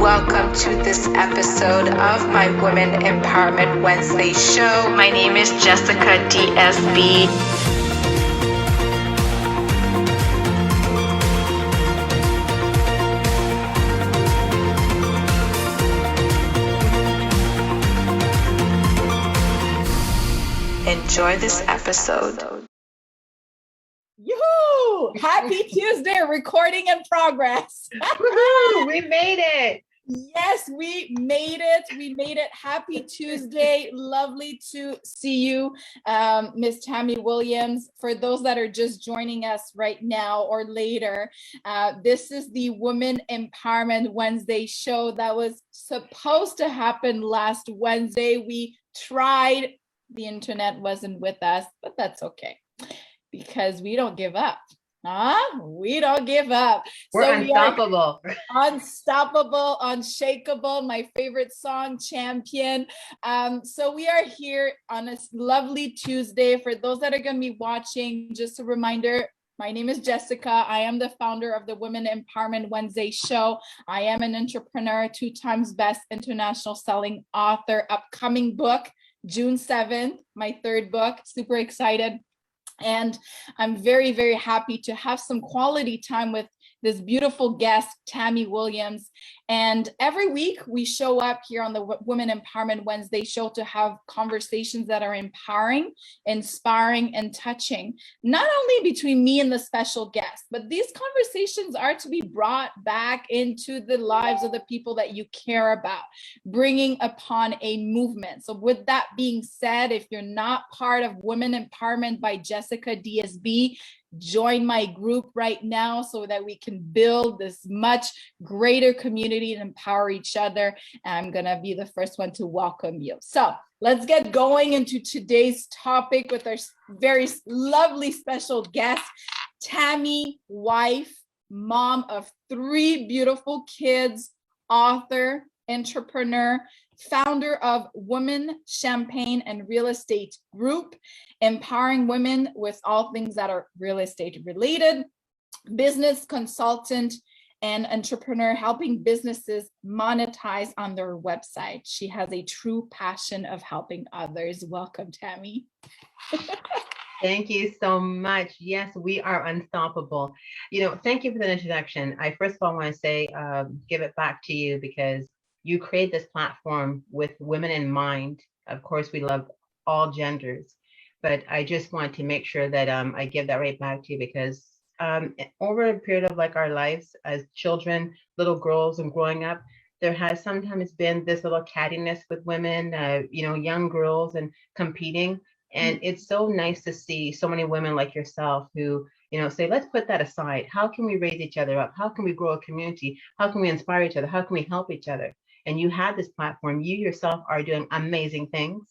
Welcome to this episode of my Women Empowerment Wednesday show. My name is Jessica DSB. Enjoy this episode. Yoo-hoo! Happy Tuesday, recording in progress. Woohoo! We made it. Yes, we made it. We made it. Happy Tuesday. Lovely to see you, Miss Tammy Williams. For those that are just joining us right now or later, this is the Women Empowerment Wednesday show that was supposed to happen last Wednesday. We tried. The internet wasn't with us, but that's okay because we don't give up. We don't give up. We're unstoppable. Unstoppable, unshakable, my favorite song, Champion. So we are here on a lovely Tuesday. For those that are going to be watching, just a reminder, my name is Jessica. I am the founder of the Women Empowerment Wednesday show. I am an entrepreneur, 2 times best international selling author, upcoming book, June 7th, my 3rd book, super excited. And I'm very, very happy to have some quality time with this beautiful guest, Tammy Williams. And every week we show up here on the Women Empowerment Wednesday show to have conversations that are empowering, inspiring, and touching, not only between me and the special guest, but these conversations are to be brought back into the lives of the people that you care about, bringing upon a movement. So with that being said, if you're not part of Women Empowerment by Jessica DSB, join my group right now so that we can build this much greater community and empower each other. I'm going to be the first one to welcome you. So let's get going into today's topic with our very lovely special guest, Tammy, wife, mom of 3 beautiful kids, author, entrepreneur, founder of Women Champagne and Real Estate Group, empowering women with all things that are real estate related, business consultant and entrepreneur, helping businesses monetize on their website. She has a true passion of helping others. Welcome, Tammy. Thank you so much. Yes, we are unstoppable. Thank you for the introduction. I first of all want to say, give it back to you because you create this platform with women in mind. Of course, we love all genders, but I just want to make sure that I give that right back to you because over a period of like our lives as children, little girls and growing up, there has sometimes been this little cattiness with women, young girls and competing. And it's so nice to see so many women like yourself who, say, let's put that aside. How can we raise each other up? How can we grow a community? How can we inspire each other? How can we help each other? And you have this platform. You yourself are doing amazing things.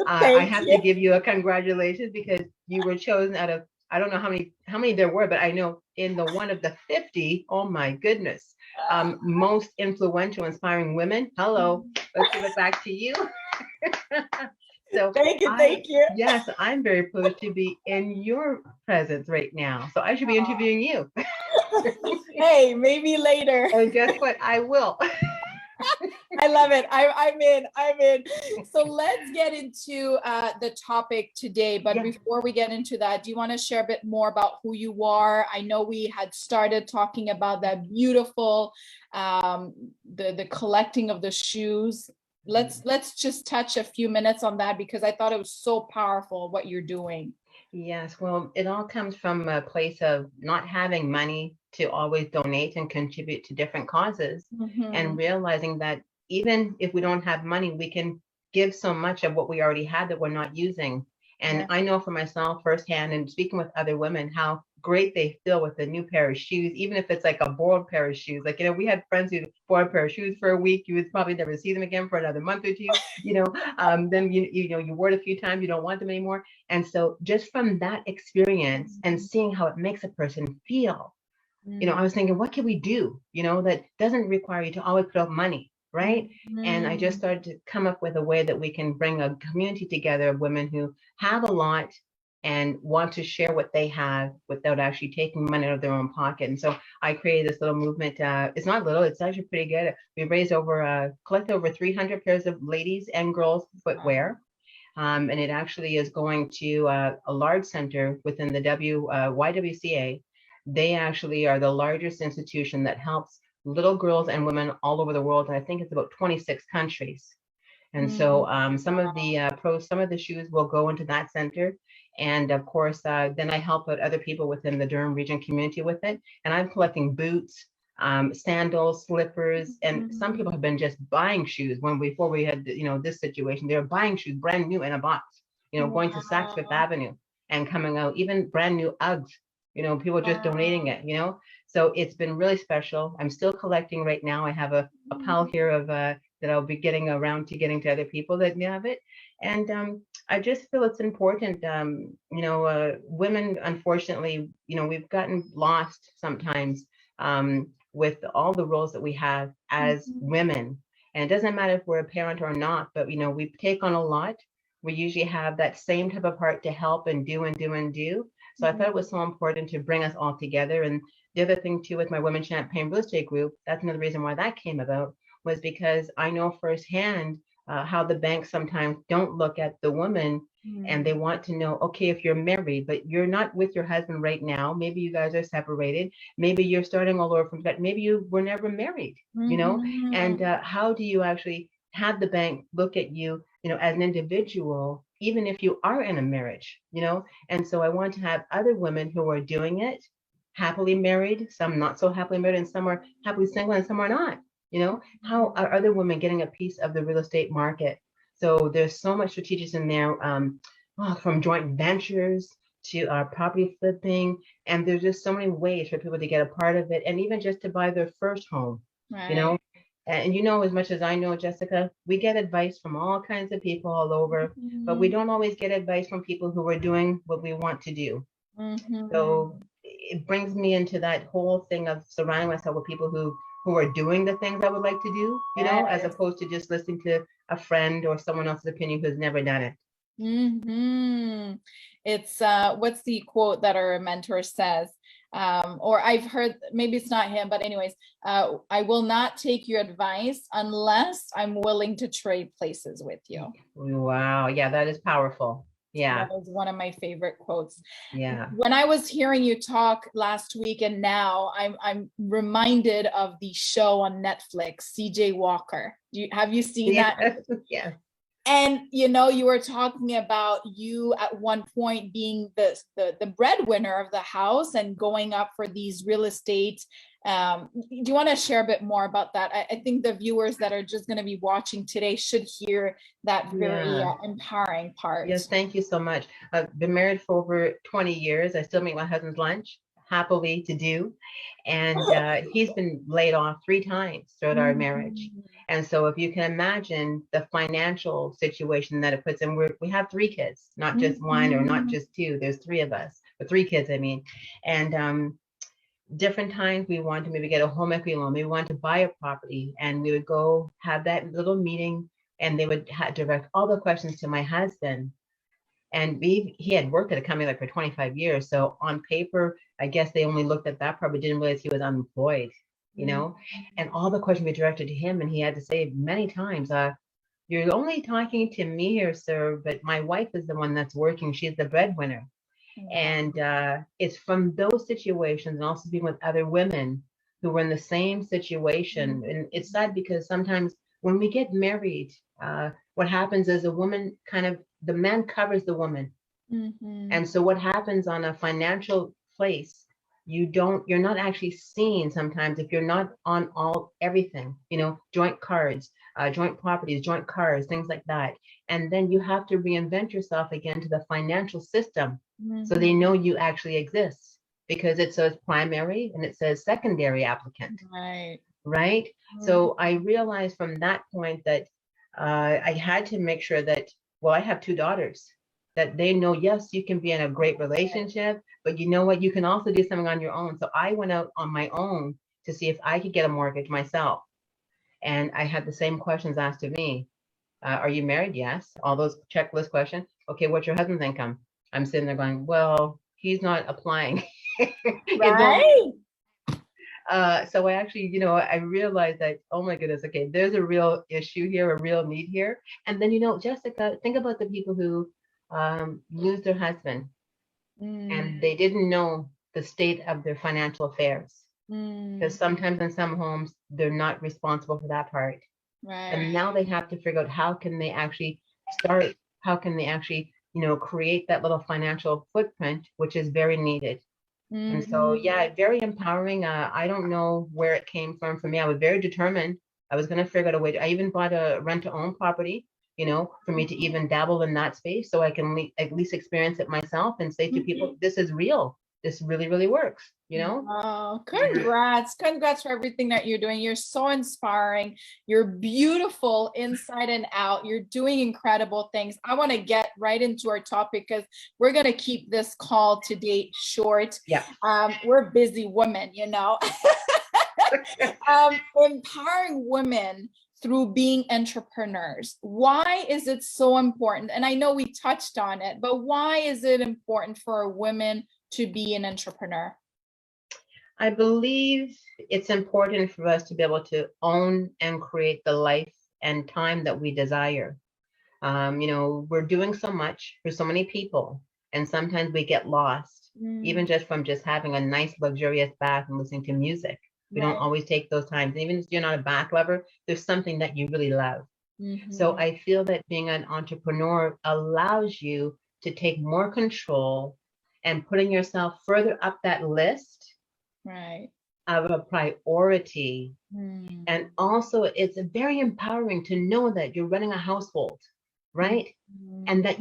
I have to give you a congratulations because you were chosen out of, I don't know how many there were, but I know in the one of the 50, oh my goodness, most influential, inspiring women. Hello, let's give it back to you. So thank you. Yes, I'm very privileged to be in your presence right now. So I should be interviewing you. Hey, maybe later. And guess what? I will. I love it. I'm in. So let's get into the topic today. But before we get into that, do you want to share a bit more about who you are? I know we had started talking about that beautiful, the collecting of the shoes. Let's just touch a few minutes on that because I thought it was so powerful what you're doing. Yes, well, it all comes from a place of not having money to always donate and contribute to different causes, and realizing that even if we don't have money, we can give so much of what we already have that we're not using. And I know for myself firsthand and speaking with other women, how great they feel with a new pair of shoes, even if it's like a borrowed pair of shoes. Like, we had friends who bought a pair of shoes for a week. You would probably never see them again for another month or 2, then, you wore it a few times, you don't want them anymore. And so just from that experience and seeing how it makes a person feel, I was thinking, what can we do, that doesn't require you to always put out money, right? And I just started to come up with a way that we can bring a community together of women who have a lot, and want to share what they have without actually taking money out of their own pocket. And so I created this little movement. It's not little, it's actually pretty good. We raised collected over 300 pairs of ladies and girls footwear. And it actually is going to a large center within the YWCA. They actually are the largest institution that helps little girls and women all over the world. And I think it's about 26 countries. And so some of the shoes will go into that center. And of course, then I help out other people within the Durham region community with it. And I'm collecting boots, sandals, slippers, and some people have been just buying shoes. Before we had, this situation, they were buying shoes brand new in a box, going to Saks Fifth Avenue and coming out, even brand new Uggs, people just donating it, So it's been really special. I'm still collecting right now. I have a pile here of that I'll be getting around to getting to other people that have it. And I just feel it's important. Women, unfortunately, we've gotten lost sometimes with all the roles that we have as women. And it doesn't matter if we're a parent or not, but we take on a lot. We usually have that same type of heart to help and do and do and do. So I thought it was so important to bring us all together. And the other thing too, with my Women Champagne Real Estate Group, that's another reason why that came about, was because I know firsthand how the banks sometimes don't look at the woman and they want to know, okay, if you're married, but you're not with your husband right now, maybe you guys are separated, maybe you're starting all over from that, maybe you were never married, and how do you actually have the bank look at you, as an individual, even if you are in a marriage, And so I want to have other women who are doing it, happily married, some not so happily married, and some are happily single and some are not. How are other women getting a piece of the real estate market? So there's so much strategies in there, from joint ventures to property flipping. And there's just so many ways for people to get a part of it, and even just to buy their first home, Right. And as much as I know, Jessica, we get advice from all kinds of people all over, but we don't always get advice from people who are doing what we want to do. So it brings me into that whole thing of surrounding myself with people who are doing the things I would like to do, as opposed to just listening to a friend or someone else's opinion who's never done it. It's what's the quote that our mentor says? Or I've heard, maybe it's not him, but anyways, I will not take your advice unless I'm willing to trade places with you. Wow. Yeah, that is powerful. Yeah. That was one of my favorite quotes. Yeah. When I was hearing you talk last week and now, I'm reminded of the show on Netflix, CJ Walker. Have you seen that? Yeah. And you were talking about you at one point being the breadwinner of the house and going up for these real estate. Do you want to share a bit more about that? I think the viewers that are just going to be watching today should hear that very empowering part. Yes, thank you so much. I've been married for over 20 years. I still make my husband's lunch happily to do. And he's been laid off 3 times throughout our marriage. And so if you can imagine the financial situation that it puts in, we have 3 kids, not just one or not just 2. There's 3 of us, but 3 kids, I mean. And different times we want to maybe get a home equity loan, maybe we want to buy a property, and we would go have that little meeting, and they would direct all the questions to my husband. And he had worked at a company for 25 years. So on paper, I guess they only looked at that, probably didn't realize he was unemployed, and all the questions were directed to him. And he had to say many times, you're only talking to me here, sir, but my wife is the one that's working. She's the breadwinner. And it's from those situations, and also being with other women who were in the same situation. And it's sad because sometimes when we get married, what happens is the man covers the woman. And so what happens on a financial place, you're not actually seen sometimes if you're not on everything, joint cards, joint properties, joint cars, things like that. And then you have to reinvent yourself again to the financial system. So they know you actually exist, because it says primary and it says secondary applicant. Right. So I realized from that point that I had to make sure that, well, I have 2 daughters, that they know, yes, you can be in a great relationship, but you know what, you can also do something on your own. So I went out on my own to see if I could get a mortgage myself. And I had the same questions asked of me. Are you married? Yes. All those checklist questions. Okay, what's your husband's income? I'm sitting there going, well, he's not applying. It's only Right? so I actually, I realized that, oh my goodness, okay, there's a real issue here, a real need here. And then, Jessica, think about the people who lose their husband Mm, and they didn't know the state of their financial affairs. Because mm, sometimes in some homes, they're not responsible for that part. And right. now they have to figure out how can they actually start, how can they actually, create that little financial footprint, which is very needed. And so, Mhm. yeah, very empowering. I don't know where it came from for me. I was very determined. I was going to figure out a way. I even bought a rent to own property, for me to even dabble in that space so I can at least experience it myself and say to people, this is real. This really, really works. Wow, Yeah. congrats. Congrats for everything that you're doing. You're so inspiring. You're beautiful inside and out. You're doing incredible things. I want to get right into our topic because we're going to keep this call today short. Yeah. We're busy women, empowering women through being entrepreneurs. Why is it so important? And I know we touched on it, but why is it important for a woman to be an entrepreneur? I believe it's important for us to be able to own and create the life and time that we desire. We're doing so much for so many people, and sometimes we get lost, even just from just having a nice, luxurious bath and listening to music. We don't Right. always take those times. Even if you're not a bath lover, there's something that you really love. So Mhm. I feel that being an entrepreneur allows you to take more control and putting yourself further up that list Right. of a priority. Mm. And also, it's very empowering to know that you're running a household, right? Mhm. And that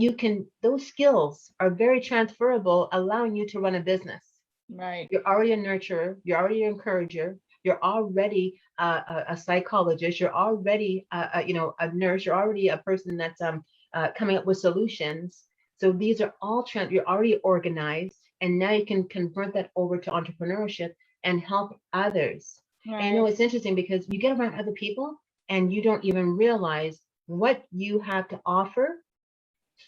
those skills are very transferable, allowing you to run a business. Right. You're already a nurturer, you're already an encourager, you're already a psychologist, you're already a nurse, you're already a person that's coming up with solutions. So these are all you're already organized, and now you can convert that over to entrepreneurship and help others. And Right. it's interesting because you get around other people and you don't even realize what you have to offer.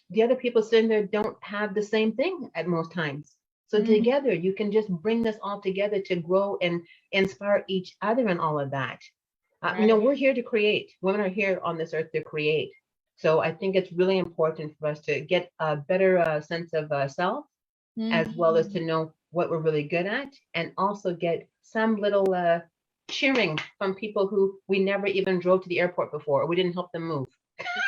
The other people sitting there don't have the same thing at most times. So Mhm. together, you can just bring this all together to grow and inspire each other and all of that. Right. We're here to create. Women are here on this earth to create. So I think it's really important for us to get a better sense of self, as well as to Mhm. know what we're really good at, and also get some little cheering from people who we never even drove to the airport before, or we didn't help them move.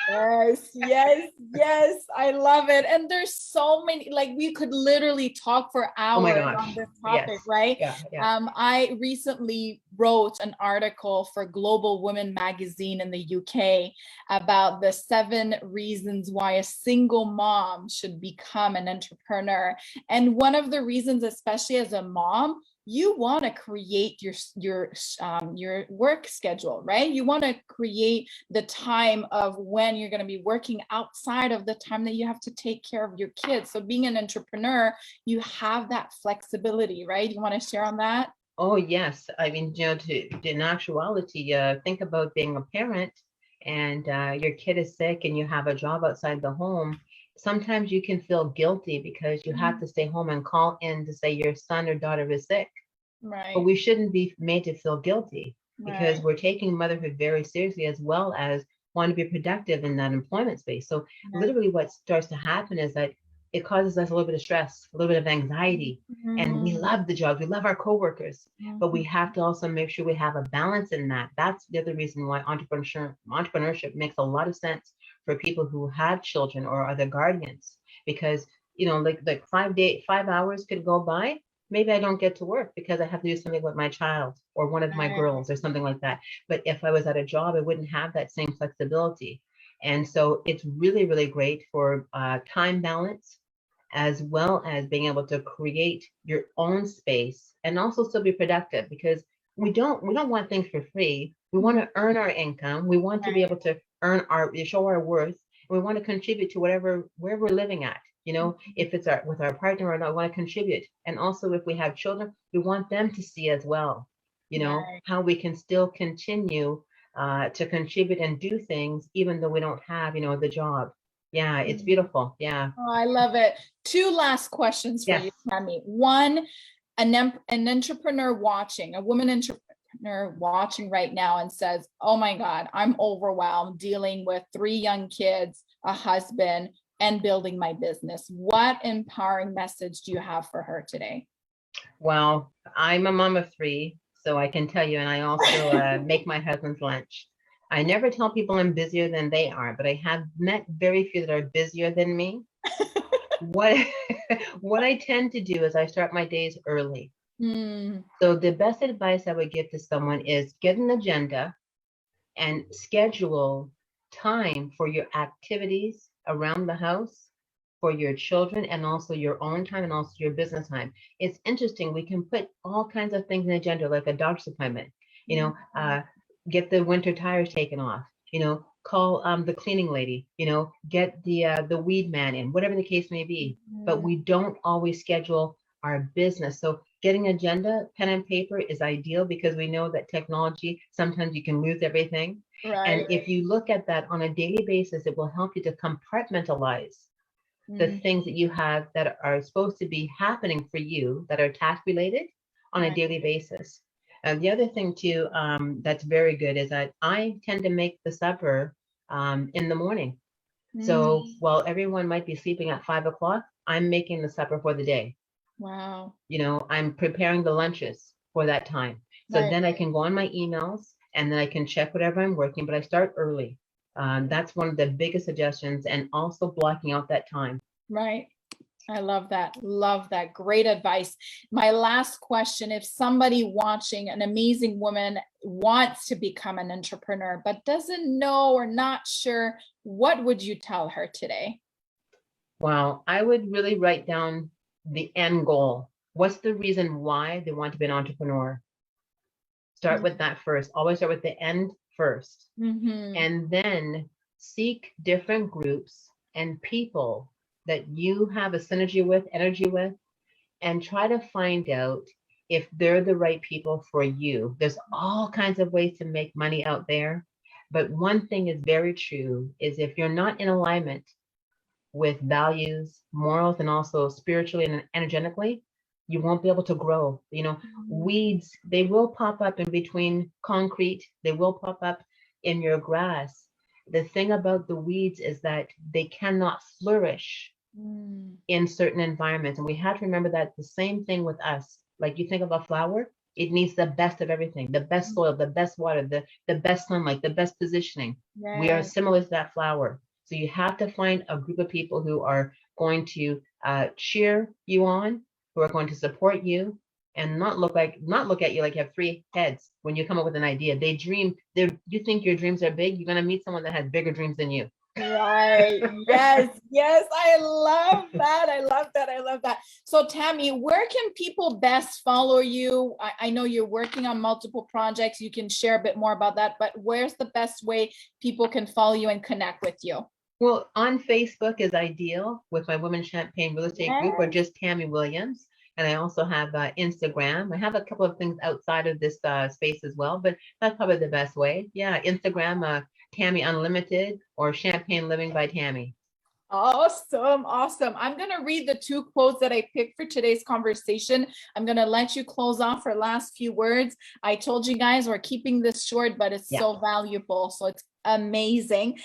Yes, yes, yes. I love it. And there's so many, like we could literally talk for Oh my hours gosh. on this Yes. topic, right? Yeah. Yeah. I recently wrote an article for Global Women magazine in the UK about the 7 reasons why a single mom should become an entrepreneur. And one of the reasons, especially as a mom, you want to create your work schedule, right? You want to create the time of when you're going to be working outside of the time that you have to take care of your kids. So being an entrepreneur, you have that flexibility, right? You want to share on that? Oh, yes. I mean, in actuality, think about being a parent and your kid is sick and you have a job outside the home. Sometimes you can feel guilty because you have to stay home and call in to say your son or daughter is sick. But Right, we shouldn't be made to feel guilty because right, we're taking motherhood very seriously, as well as want to be productive in that employment space. So right. literally what starts to happen is that it causes us a little bit of stress, a little bit of anxiety. And we Mhm, love the jobs, we love our coworkers, but we mhm. have to also make sure we have a balance in that. That's the other reason why entrepreneurship makes a lot of sense for people who have children or are the guardians, because like 5 hours could go by, maybe I don't get to work because I have to do something with my child or one of my Right, girls or something like that. But if I was at a job, I wouldn't have that same flexibility. And so it's really, really great for time balance, as well as being able to create your own space and also still be productive, because we don't want things for free. We want to earn our income. We want to be right. able to show our worth. We want to contribute to where we're living at. If it's with our partner or not, we want to contribute. And also if we have children, we want them to see as well, Right. how we can still continue to contribute and do things even though we don't have, the job. Yeah, it's beautiful. Yeah. Oh, I love it. Two last questions for Yes. you, Tammy. One, an entrepreneur watching, a woman entrepreneur watching right now and says, oh my God, I'm overwhelmed dealing with 3 young kids, a husband, and building my business. What empowering message do you have for her today? Well, I'm a mom of 3, so I can tell you, and I also make my husband's lunch. I never tell people I'm busier than they are, but I have met very few that are busier than me. What what I tend to do is I start my days early. Mm, So the best advice I would give to someone is get an agenda and schedule time for your activities around the house, for your children, and also your own time and also your business time. It's interesting. We can put all kinds of things in the agenda, like a doctor's appointment, you know, get the winter tires taken off, call the cleaning lady, get the weed man in, whatever the case may be. But we don't always schedule our business. So getting agenda, pen and paper is ideal because we know that technology, sometimes you can lose everything. And right. if you look at that on a daily basis, it will help you to compartmentalize the things that you have that are supposed to be happening for you that are task related on a Right. daily basis. And the other thing too, that's very good is that I tend to make the supper in the morning. So while everyone might be sleeping at 5 o'clock, I'm making the supper for the day. Wow. I'm preparing the lunches for that time. So Right. then I can go on my emails and then I can check whatever I'm working, but I start early. That's one of the biggest suggestions, and also blocking out that time. Right. I love that. Love that. Great advice. My last question, if somebody watching, an amazing woman, wants to become an entrepreneur, but doesn't know or not sure, what would you tell her today? Well, I would really write down the end goal. What's the reason why they want to be an entrepreneur? Start with that first. Always start with the end first. Mm-hmm. And then seek different groups and people that you have a synergy with, energy with, and try to find out if they're the right people for you. There's all kinds of ways to make money out there. But one thing is very true is if you're not in alignment with values, morals, and also spiritually and energetically, you won't be able to grow. Weeds, they will pop up in between concrete, they will pop up in your grass. The thing about the weeds is that they cannot flourish in certain environments. And we have to remember that the same thing with us. Like you think of a flower, it needs the best of everything, the best soil, the best water, the best sunlight, the best positioning. We are similar to that flower. So you have to find a group of people who are going to cheer you on, who are going to support you, and not look at you like you have 3 heads when you come up with an idea. You think your dreams are big, you're gonna meet someone that has bigger dreams than you. Right. Yes. Yes. I love that. I love that. I love that. So Tammy, where can people best follow you? I know you're working on multiple projects. You can share a bit more about that, but where's the best way people can follow you and connect with you? Well, on Facebook is ideal with my Women Champagne Real Estate Group, or just Tammy Williams. And I also have Instagram. I have a couple of things outside of this space as well, but that's probably the best way. Yeah, Instagram, Tammy Unlimited, or Champagne Living by Tammy. Awesome. Awesome. I'm going to read the 2 quotes that I picked for today's conversation. I'm going to let you close off for last few words. I told you guys we're keeping this short, but it's so valuable. So it's amazing.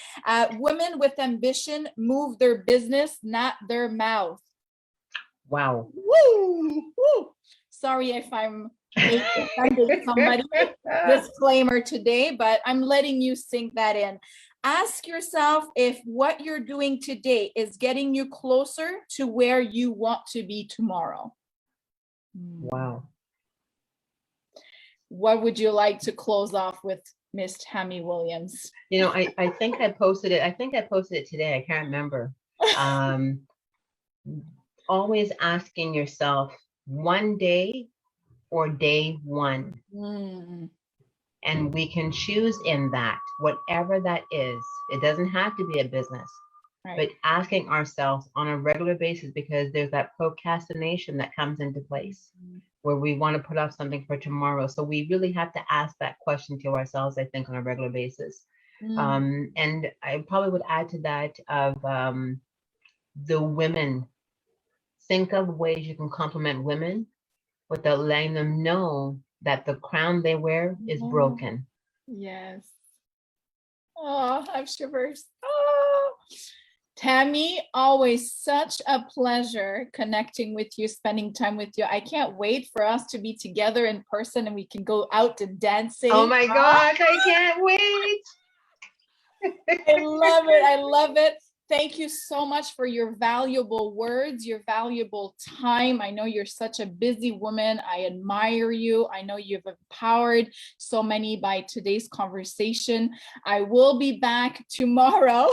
Women with ambition move their business, not their mouth. Wow. Woo! Woo! Sorry if I'm offending somebody. Disclaimer today, but I'm letting you sink that in. Ask yourself if what you're doing today is getting you closer to where you want to be tomorrow. Wow. What would you like to close off with, Miss Tammy Williams? I think I posted it. I think I posted it today. I can't remember. Always asking yourself, one day or day one. And we can choose in that, whatever that is. It doesn't have to be a business, but asking ourselves on a regular basis, because there's that procrastination that comes into place where we want to put off something for tomorrow. So we really have to ask that question to ourselves, I think, on a regular basis. And I probably would add to that of the women. Think of ways you can compliment women without letting them know that the crown they wear is broken. Yes. Oh, I have shivers. Oh. Tammy, always such a pleasure connecting with you, spending time with you. I can't wait for us to be together in person and we can go out and dancing. Oh my gosh, I can't wait. I love it. I love it. Thank you so much for your valuable words, your valuable time. I know you're such a busy woman. I admire you. I know you've empowered so many by today's conversation. I will be back tomorrow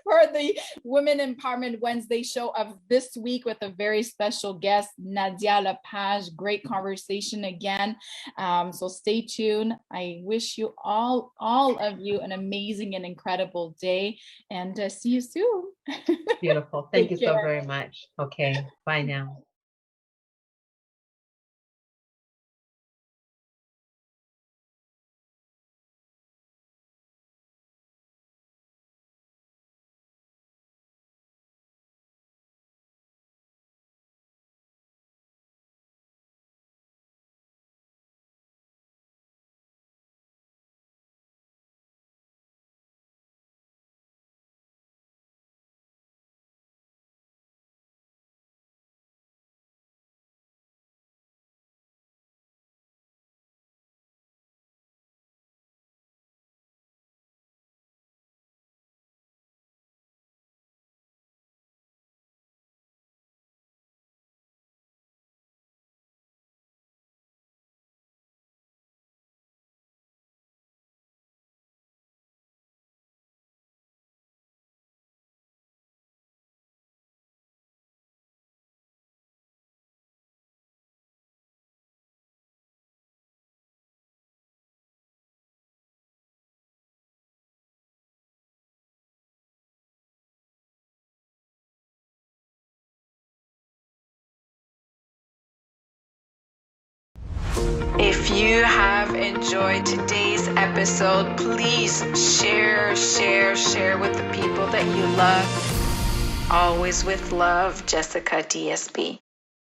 for the Women Empowerment Wednesday show of this week with a very special guest, Nadia Lepage. Great conversation again. So stay tuned. I wish you all of you an amazing and incredible day, and see you soon. Beautiful. Thank you Take so care. very much. Okay, bye now. If you have enjoyed today's episode, please share with the people that you love. Always with love, Jessica DSB.